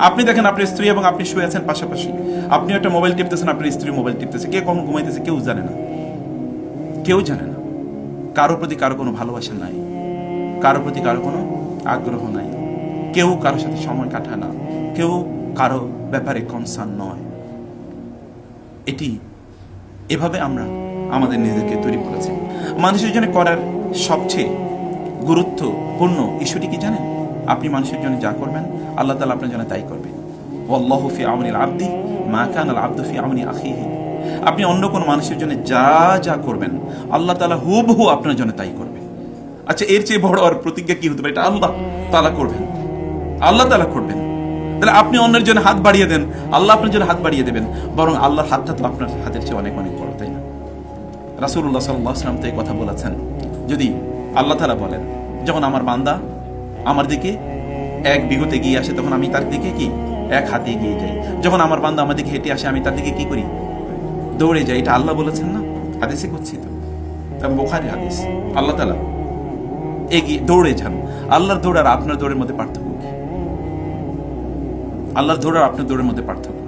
আপনি দেখেন আপনার স্ত্রী এবং আপনি শুয়ে আছেন পাশাপাশি, আপনি একটা মোবাইল টিপতেছেন, আপনার স্ত্রী মোবাইল টিপতেছে, কে কখন ঘুমাইতেছে কেউ জানে না, কেউ জানে না। কারো প্রতি কারো কোনো ভালোবাসা নাই, কারো প্রতি কারো কোনো আগ্রহ নাই, কেউ কারোর সাথে সময় কাটায় না, কেউ কারো ব্যাপারে কনসার্ন নয়। এভাবে আমরা আমাদের নিজেদেরকে তৈরি করেছি। মানুষের জন্য করার সবচেয়ে গুরুত্বপূর্ণ ইস্যুটি কি জানেন? আপনি মানুষের জন্য যা করবেন আল্লাহ তাআলা আপনার জন্য তাই করবে। ওয়াল্লাহু ফি আউনিল আবদি মা কানাল আবদু ফি আউনি আখিহি। আপনি অন্য কোন মানুষের জন্য যা যা করবেন আল্লাহ তাআলা হুবহু আপনার জন্য তাই করবে। আচ্ছা, এর চেয়ে বড় আর প্রতিজ্ঞা কি হতে পারে? এটা আল্লাহ তাআলা করবেন, আল্লাহ তাআলা করবেন। তাহলে আপনি অন্যের জন্য হাত বাড়িয়ে দেন, আল্লাহ আপনার জন্য হাত বাড়িয়ে দেবেন। বরং আল্লাহর হাতটা তো আপনার হাতের চেয়ে অনেক অনেক বড়, তাই না? রাসূলুল্লাহ সাল্লাল্লাহু আলাইহি ওয়াসাল্লাম তো এই কথা বলেছেন। যদি আল্লাহ তাআলা বলেন, যখন আমার বান্দা আমার দিকে এক বিঘত এগিয়ে আসে তখন আমি তার দিকে কি এক হাতে এগিয়ে যাই, যখন আমার বান্দা আমার দিকে হেঁটে আসে আমি তার দিকে কি করি? দৌড়ে যাই। এটা আল্লাহ বলেছেন না? হাদিসে করছি তো, বুখারী হাদিস। আল্লাহ তাআলা এগিয়ে দৌড়ে যান। আল্লাহর দৌড় আর আপনার দৌড়ের মধ্যে পার্থক্য কি? আল্লাহর দৌড় আর আপনার দৌড়ের মধ্যে পার্থক্য